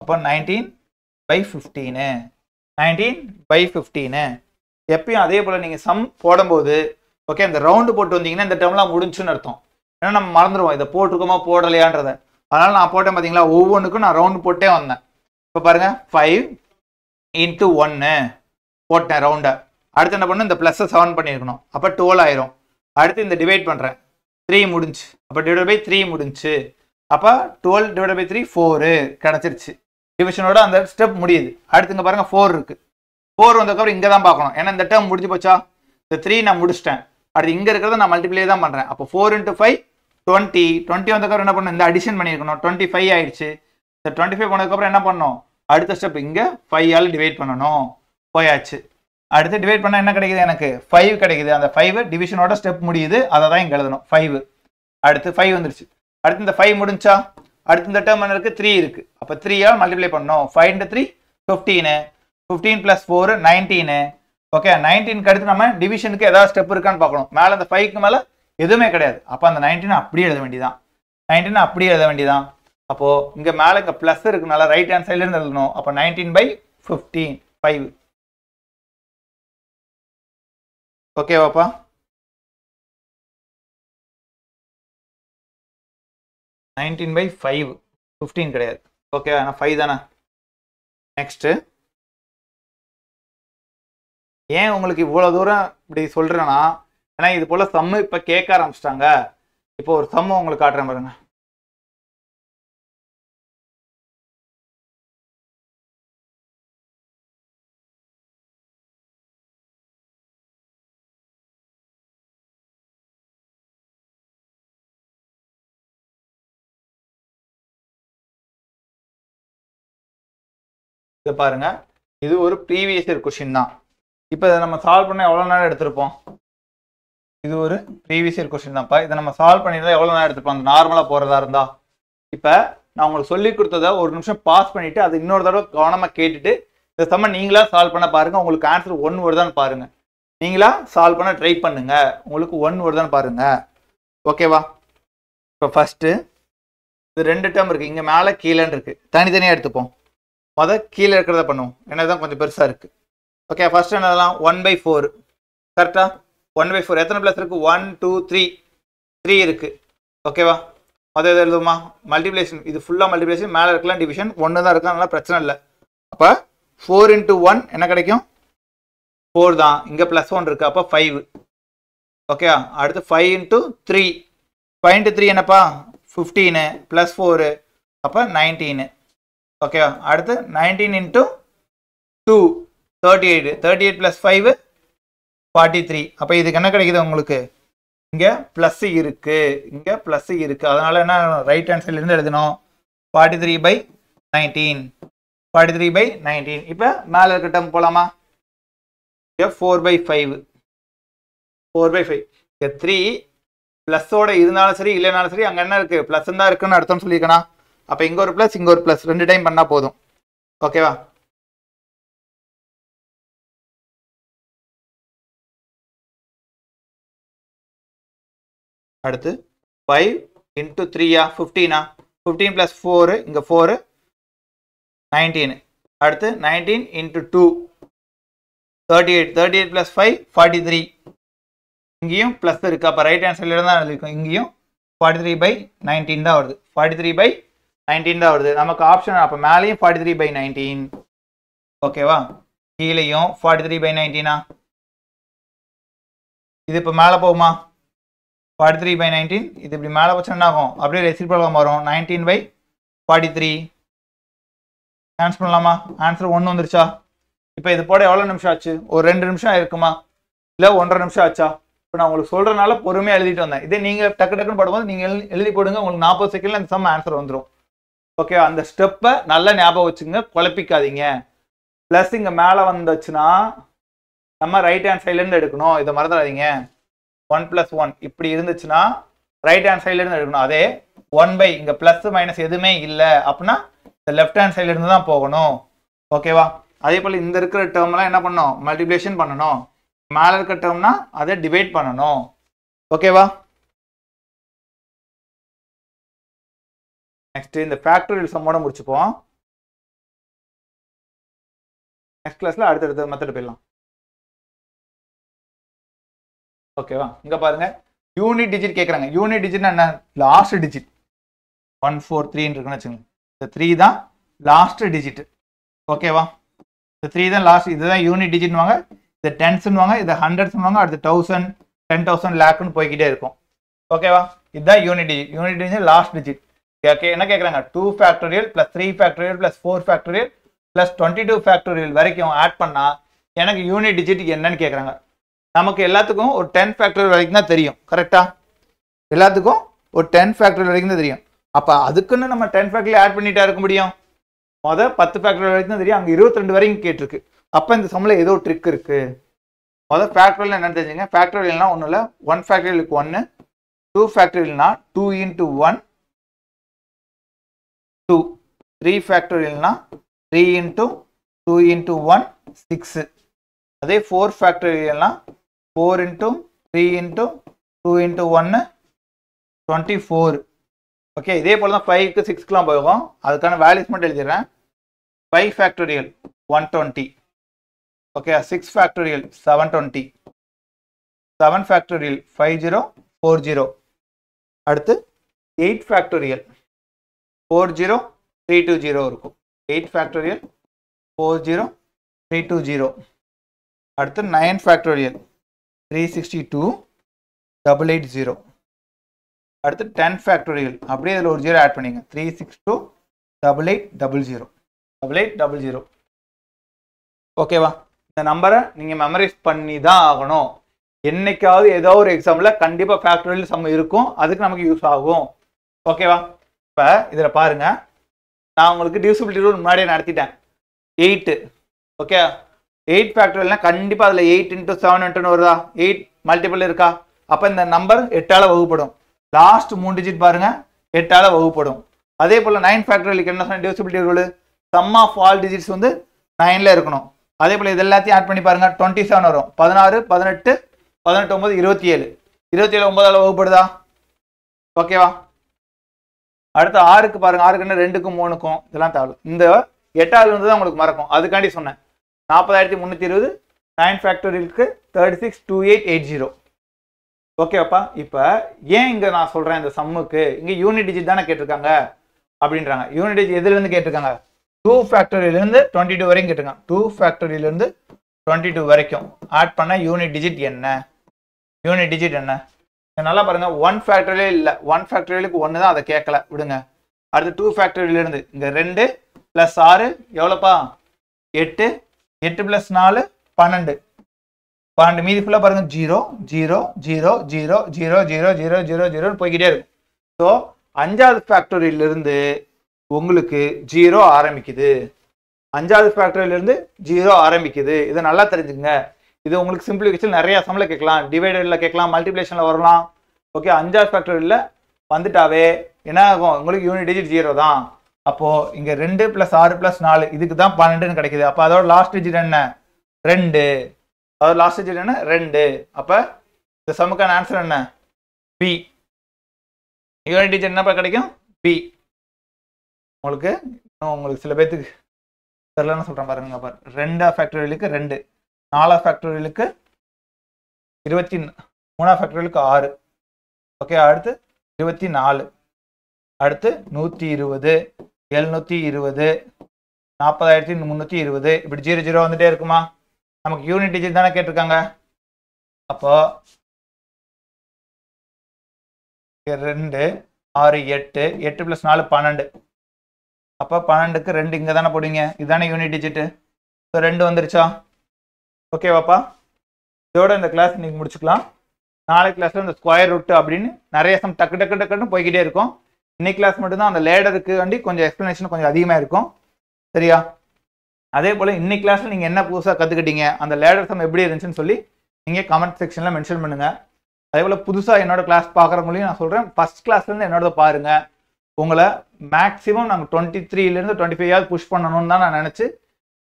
அப்ப 19 by 15. 19 by 15. எப்பயும் அதே போல நீங்க சம் போடும்போது ஓகே இந்த ரவுண்ட் போட்டு வந்தீங்கன்னா இந்த டேர்ம்லாம் முடிஞ்சுன்னு அர்த்தம். ஏன்னா நம்ம மறந்துடுவோம் இதை போட்டிருக்கோமா போடலையான்றதை. அதனால நான் போட்டேன் பார்த்தீங்களா, ஒவ்வொன்றுக்கும் நான் ரவுண்ட் போட்டே வந்தேன். இப்போ பாருங்க 5 into 1 போட்டேன் ரவுண்டை. அடுத்து என்ன பண்ணணும்? இந்த ப்ளஸ்ஸை 7 பண்ணியிருக்கணும். அப்போ 12 ஆயிரும். அடுத்து இந்த டிவைட் பண்ணுறேன். 3 முடிஞ்சு. அப்போ டிவைட் பை 3 முடிஞ்சு. அப்போ 12 டிவைட் பை 3 4 கிடச்சிருச்சு. டிவிஷனோட அந்த ஸ்டெப் முடியுது. அடுத்து இங்கே பாருங்க 4 இருக்கு. 4 வந்ததுக்கப்புறம் இங்கே தான் பார்க்கணும். ஏன்னா இந்த டேர்ம் முடிஞ்சு போச்சா? இந்த 3 நான் முடிச்சிட்டேன். அடுத்து இங்கே இருக்கிறத நான் மல்டிப்ளை தான் பண்ணுறேன். அப்போ 4 into 5 20. 20 வந்ததுக்கப்புறம் என்ன பண்ணணும்? இந்த அடிஷன் பண்ணியிருக்கணும். 25 ஆயிடுச்சு. இந்த 25 போனதுக்கப்புறம் என்ன பண்ணணும்? அடுத்த ஸ்டெப் இங்கே 5 ஆல் டிவைட் பண்ணணும். போயாச்சு. அடுத்து டிவைட் பண்ணால் என்ன கிடைக்குது? எனக்கு 5 கிடைக்குது. அந்த 5 டிவிஷனோட ஸ்டெப் முடியுது. அதை தான் இங்கே எழுதணும். 5 அடுத்து 5 வந்துருச்சு. அடுத்து இந்த 5 முடிஞ்சா அடுத்து இந்த டேர்ம் என்ன இருக்கு? 3 இருக்கு. அப்போ 3 ஆல் மல்டிப்ளை பண்ணணும். 5 into 3 15. 15 plus 4 19. ஓகே, 19க்கு அடுத்து நம்ம டிவிஷனுக்கு ஏதாவது ஸ்டெப் இருக்கான்னு பார்க்கணும். மேலே அந்த 5க்கு மேலே எதுவுமே கிடையாது. அப்போ அந்த 19 அப்படியே எழுத வேண்டியதான். 19 அப்படியே எழுத வேண்டியதான். அப்போ இங்கே மேலே இங்கே ப்ளஸ் இருக்குனால ரைட் ஹேண்ட் சைட்ல இருந்து எழுதணும். அப்போ 19 by 15 5. ஓகேவாப்பா? நைன்டீன் பை 5 15 கிடையாது. ஓகே, ஆனால் 5 தானே. நெக்ஸ்ட்டு ஏன் உங்களுக்கு இவ்வளோ தூரம் இப்படி சொல்கிறேன்னா, ஏன்னா இது போல் சம்மு இப்போ கேட்க ஆரம்பிச்சிட்டாங்க. இப்போ ஒரு சம்மு உங்களுக்கு காட்டுறேன் பாருங்க. இதை பாருங்க, இது ஒரு ப்ரீவியஸ் இயர் கொஸ்டின் தான். இப்போ இதை நம்ம சால்வ் பண்ண எவ்வளோ நேரம் எடுத்திருப்போம்? இது ஒரு ப்ரீவியஸ் இயர் கொஸ்டின் தான்ப்பா. இதை நம்ம சால்வ் பண்ணியிருந்தா எவ்வளோ நேரம் எடுத்துப்போம்? அந்த நார்மலாக போகிறதா இருந்தா. இப்போ நான் உங்களுக்கு சொல்லி கொடுத்ததை ஒரு நிமிஷம் பாஸ் பண்ணிவிட்டு அது இன்னொரு தடவை கவனமாக கேட்டுட்டு இந்த சம்ம நீங்களா சால்வ் பண்ண பாருங்கள். உங்களுக்கு ஆன்சர் 1 வருதான்னு பாருங்கள். நீங்களா சால்வ் பண்ண ட்ரை பண்ணுங்க. உங்களுக்கு 1 வருதான்னு பாருங்க. ஓகேவா? இப்போ ஃபஸ்ட்டு இது 2 டேர்ம் இருக்குது. இங்கே மேலே கீழேன்னு இருக்குது. தனித்தனியாக எடுத்துப்போம். கீழே இருக்கிறத பண்ணுவோம். ஏன்னா தான் கொஞ்சம் பெருசாக இருக்குது. ஓகே, ஃபர்ஸ்ட் என்னதெல்லாம் 1/4 கரெக்டா? 1/4 எத்தனை ப்ளஸ் இருக்குது? 1 2 3 இருக்குது. ஓகேவா? அதை எது எழுதுமா? மல்டிப்ளேஷன். இது ஃபுல்லாக மல்டிப்ளேஷன். மேலே இருக்கலாம் டிவிஷன் 1 தான் இருக்கு. அதனால பிரச்சனை இல்லை. அப்போ 4 into 1 என்ன கிடைக்கும்? 4 தான். இங்கே +1 இருக்குது. அப்போ 5. ஓகே, அடுத்து 5 into 3. 5 into 3 என்னப்பா? 15 + 4 அப்போ 19. ஓகே, அடுத்து 19 into 2 38. 38 + 5 43. அப்போ இதுக்கு என்ன கிடைக்குது உங்களுக்கு? இங்கே ப்ளஸ் இருக்கு. இங்கே ப்ளஸ் இருக்கு. அதனால என்ன ரைட் ஹேண்ட் சைட்லேருந்து எழுதணும். 43/19. 43/19. இப்போ மேலே இருக்க டேர்ம் போகலாமா? இங்கே 4/5. 4/5. இங்கே 3 ப்ளஸ்ஸோட இருந்தாலும் சரி இல்லைனாலும் சரி அங்கே என்ன இருக்குது? ப்ளஸ் தான் இருக்குன்னு அர்த்தம் சொல்லியிருக்கேனா? அப்போ இங்கே ஒரு ப்ளஸ் இங்கே ஒரு ப்ளஸ் 2 டைம் பண்ணால் போதும். ஓகேவா? அடுத்து 5 into 3 15. 15 + 4 இங்கே 4 19. அடுத்து 19 into 2 38. 38 + 5 43. இங்கேயும் ப்ளஸ் இருக்குது. அப்போ ரைட் ஹேண்ட் சைடில் தான் இருக்கும். இங்கேயும் 43/19 தான் வருது. 43/19 தான் வருது. நமக்கு ஆப்ஷன் அப்போ மேலேயும் 43/19. ஓகேவா? கீழேயும் 43/19. இது இப்போ மேலே போகுமா? 43/19 இது இப்படி மேலே வச்சு என்ன ஆகும் அப்படியே ரெசிப்ரோக்கலாக மாறும் 19/43 ஆன்சர் பண்ணலாமா ஆன்சர் 1 வந்துருச்சா இப்போ இது போட எவ்வளோ நிமிஷம் ஆச்சு ஒரு 2 நிமிஷம் இருக்குமா இல்லை 1.5 நிமிஷம் ஆச்சா இப்போ நான் உங்களுக்கு சொல்கிறனால பொறுமையாக எழுதிட்டு வந்தேன் இதே நீங்கள் டக்குன்னு போடும்போது நீங்கள் எழுதி போடுங்க உங்களுக்கு 40 செகண்டில் அந்த சம் ஆன்சர் வந்துடும் ஓகே அந்த ஸ்டெப்பை நல்லா ஞாபகம் வச்சுங்க குழப்பிக்காதீங்க ப்ளஸ் இங்கே மேலே வந்துச்சுன்னா நம்ம ரைட் ஹேண்ட் சைட்லேருந்து எடுக்கணும் இதை மறந்துடாதீங்க 1 + 1 இப்படி இருந்துச்சுன்னா ரைட் ஹேண்ட் சைட்லேருந்து எடுக்கணும் அதே 1/, இங்கே ப்ளஸ் மைனஸ் எதுவுமே இல்லை அப்படின்னா இந்த லெஃப்ட் ஹேண்ட் சைட்லேருந்து தான் போகணும் ஓகேவா அதே போல் இந்த இருக்கிற டேர்ம்லாம் என்ன பண்ணணும் மல்டிப்ளிகேஷன் பண்ணணும் மேலே இருக்க டேர்ம்னா அதை டிவைட் பண்ணணும் ஓகேவா நெக்ஸ்ட் இந்த ஃபேக்டரியல் சம்மோட முடிச்சுப்போம் நெக்ஸ்ட் கிளாஸ்ல அடுத்தடுத்த மெத்தட் போயிடலாம் ஓகேவா இங்க பாருங்க யூனிட் டிஜிட் கேட்குறாங்க யூனிட் டிஜிட்னா என்ன லாஸ்ட் டிஜிட் 143 இருக்குன்னு வச்சுக்கோங்க இந்த 3 தான் லாஸ்ட் டிஜிட் ஓகேவா இந்த 3 தான் லாஸ்ட் இதுதான் யூனிட் டிஜிட்னுவாங்க இது டென்ஸ்னுவாங்க இது ஹண்ட்ரட்ஸ்னுவாங்க அடுத்து 1000 10,000 லேக்னு போய்கிட்டே இருக்கும் ஓகேவா இதுதான் unit digit last digit okay என்ன கேட்குறாங்க 2 ஃபேக்டோரியல் + 3 ஃபேக்டோரியல் + 4 ஃபேக்டோரியல் + 22 ஃபேக்டோரியல் வரைக்கும் ஆட் பண்ணா எனக்கு யூனிட் டிஜிட் என்னன்னு கேட்குறாங்க நமக்கு எல்லாத்துக்கும் ஒரு 10 ஃபேக்டோரியல் வரைக்கும் தான் தெரியும் கரெக்டா எல்லாத்துக்கும் ஒரு 10 ஃபேக்டோரியல் வரைக்கும் தான் தெரியும் அப்போ அதுக்குன்னு நம்ம 10 ஃபேக்டோரியல் ஆட் பண்ணிட்டா இருக்க முடியும் மொதல் 10 ஃபேக்டோரியல் வரைக்கும் தான் தெரியும் அங்கே 22 வரைக்கும் கேட்டிருக்கு அப்போ இந்த சம்மில் ஏதோ ட்ரிக் இருக்கு மொதல் ஃபேக்டோரியல் என்னன்னு தெரிஞ்சுங்க ஃபேக்டோரியல்னா ஒன்றும் இல்லை 1 ஃபேக்டோரியலுக்கு 1 2 ஃபேக்டோரியல்னா 2 × 1 2 3 ஃபேக்டோரியல்னா 3 × 2 × 1 6 அதே 4 ஃபேக்டோரியல்னா 4 × 3 × 2 × 1 24 ஓகே இதே போல தான் 5க்கு 6க்குலாம் போகும் அதுக்கான வேல்யூஸ் மட்டும் எழுதிடுறேன் 5 ஃபேக்டோரியல் 120 ஓகே 6 ஃபேக்டோரியல் 720 7 ஃபேக்டோரியல் 5040 அடுத்து 8 ஃபேக்டோரியல் 40320 இருக்கும் 8 ஃபேக்டோரியல் 40320 அடுத்து 9 ஃபேக்டோரியல் 362,880 அடுத்து 10 ஃபேக்டோரியல் அப்படியே இதில் ஒரு 0 ஆட் பண்ணிங்க 362,880 ஓகேவா இந்த நம்பரை நீங்கள் மெமரைஸ் பண்ணி தான் ஆகணும் என்னைக்காவது ஏதோ ஒரு எக்ஸாம்பிள் கண்டிப்பாக ஃபேக்டோரியல் சம் இருக்கும் அதுக்கு நமக்கு யூஸ் ஆகும் ஓகேவா இப்போ இதில் பாருங்க நான் உங்களுக்கு டிவிசிபிலிட்டி ரூல் முன்னாடியே நடத்திட்டேன் 8 ஓகே 8 ஃபேக்டோரியல்னா கண்டிப்பாக அதில் 8 × 7 வருதா 8 மல்டிபிள் இருக்கா அப்போ இந்த நம்பர் 8ஆல் வகுப்படும் லாஸ்ட் 3 டிஜிட் பாருங்க 8ஆல் வகுப்படும் அதே போல் 9 ஃபேக்டோரியலுக்கு என்ன சொன்ன divisibility rule sum of all digits வந்து 9ல் இருக்கணும் அதே போல் இது எல்லாத்தையும் ஆட் பண்ணி பாருங்க 27 வரும் 16 18 18 9 27 9ஆல் வகுப்படுதா ஓகேவா அடுத்து 6க்கு பாருங்க 6க்கு என்ன 2க்கும் 3க்கும் இதெல்லாம் தேவை இந்த 8ஆல் இருந்து தான் உங்களுக்கு மறக்கும் அதுக்காண்டி சொன்னேன் 40,320 9 ஃபேக்டோரியலுக்கு 362880 ஓகேப்பா இப்போ ஏன் இங்கே நான் சொல்கிறேன் இந்த சம்முக்கு இங்கே யூனிட் டிஜிட் தானே கேட்டிருக்காங்க அப்படின்றாங்க யூனிட் டிஜிட் எதுலேருந்து கேட்டிருக்காங்க 2 ஃபேக்டோரியலேருந்து 22 வரைக்கும் கேட்டிருக்காங்க 2 ஃபேக்டோரியலேருந்து 22 வரைக்கும் ஆட் பண்ண யூனிட் டிஜிட் என்ன நல்லா பாருங்க 1 ஃபேக்டோரியல் இல்லை 1 ஃபேக்டோரியலுக்கு 1 தான் அதை கேட்கல விடுங்க அடுத்து 2 ஃபேக்டோரியலேருந்து இங்கே 2 + 6 எவ்வளோப்பா 8 8 + 4 12 மீதி ஃபுல்லாக பாருங்க 0 0 0 0 0 0 0 0 0 போய்கிட்டே இருக்கும் ஸோ 5வது ஃபேக்டோரியலிருந்து உங்களுக்கு 0 ஆரம்பிக்குது 5வது ஃபேக்டோரியலிருந்து 0 ஆரம்பிக்குது இதை நல்லா தெரிஞ்சுங்க இது உங்களுக்கு சிம்பிளிஃபிகேஷன் நிறைய சம்ல கேட்கலாம் டிவைடரில் கேட்கலாம் மல்டிப்ளிகேஷனில் வரலாம் ஓகே 5வது ஃபேக்டோரியலில் வந்துட்டாவே என்ன ஆகும் உங்களுக்கு யூனிட் டிஜிட் 0 தான் அப்போது இங்கே 2 + 6 + 4 இதுக்கு தான் 12ன்னு கிடைக்குது அப்போ அதோட லாஸ்ட் டிஜிட் என்ன 2 அதோட லாஸ்ட் டிஜிட் என்ன 2 அப்போ இந்த சம்முக்கான ஆன்சர் என்ன பி யூனிட் டிஜிட் என்னப்பா கிடைக்கும் பி உங்களுக்கு சில பேர்த்துக்கு தெரியலன்னு சொல்கிறேன் பாருங்க பாரு 2 ஃபேக்டோரியலுக்கு 2 4 ஃபேக்டோரியலுக்கு 23 ஃபேக்டோரியலுக்கு 6 ஓகே அடுத்து 24 அடுத்து 120 720 40,320 இப்படி 0 0 வந்துட்டே இருக்குமா நமக்கு யூனிட் டிஜிட் தானே கேட்டிருக்காங்க அப்போ 2 6 8 8 + 4 12. அப்போ 12க்கு 2 இங்கே தானே போடுவீங்க, இதுதானே யூனிட் டிஜிட்டு. ஸோ 2 வந்துருச்சா? ஓகேவாப்பா? இதோட இந்த கிளாஸ் இன்னைக்கு முடிச்சுக்கலாம். நாளை கிளாஸில் இந்த ஸ்கொயர் ரூட் அப்படின்னு நிறைய சம் டக்கு டக்கு டக்குன்னு போய்கிட்டே இருக்கும். இன்னைக்கு கிளாஸ் மட்டும்தான் அந்த லேடருக்கு வண்டி கொஞ்சம் எக்ஸ்ப்ளனேஷன் கொஞ்சம் அதிகமாக இருக்கும். சரியா? அதே போல் இன்னைக்கு கிளாஸில் நீங்கள் என்ன புதுசாக கற்றுக்கிட்டீங்க, அந்த லேடர் சம் எப்படி இருந்துச்சுன்னு சொல்லி நீங்கள் கமெண்ட் செக்ஷனில் மென்ஷன் பண்ணுங்கள். அதே போல் புதுசாக என்னோட கிளாஸ் பார்க்குறவங்களையும் நான் சொல்கிறேன், ஃபஸ்ட் கிளாஸ்லேருந்து என்னோட பாருங்கள். உங்களை மேக்ஸிமம் நாங்கள் 23லேருந்து 25 புஷ் பண்ணணும்னு தான் நான் நினச்சி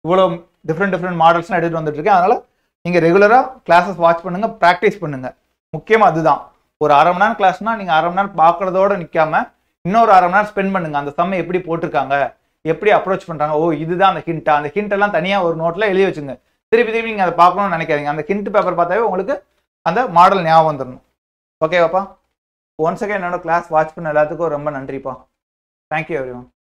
இவ்வளோ டிஃப்ரெண்ட் மாடல்ஸ்லாம் எடுத்துகிட்டு வந்துட்டுருக்கேன். அதனால் நீங்கள் ரெகுலராக கிளாஸஸ் வாட்ச் பண்ணுங்கள், ப்ராக்டிஸ் பண்ணுங்கள். முக்கியமாக அதுதான். ஒரு அரை மணி நேரம் கிளாஸ்னால் நீங்கள் அரை மணி நேரம் பார்க்குறதோடு நிற்காம இன்னொரு அரை மணி நேரம் ஸ்பெண்ட் பண்ணுங்கள். அந்த சம்மை எப்படி போட்டிருக்காங்க, எப்படி அப்ரோச் பண்ணுறாங்க, ஓ இதுதான் அந்த ஹிண்ட்டா, அந்த ஹிண்டெல்லாம் தனியாக ஒரு நோட்டில் எழுதி வச்சுங்க. திருப்பி நீங்கள் அதை பார்க்கணும்னு நினைக்காதீங்க. அந்த ஹிண்ட் பேப்பர் பார்த்தாவே உங்களுக்கு அந்த மாடல் ஞாபகம் வந்துடணும். ஓகேவாப்பா? ஒன்ஸ் அகைன் என்னோட கிளாஸ் வாட்ச் பண்ண எல்லாத்துக்கும் ரொம்ப நன்றிப்பா. Thank you everyone.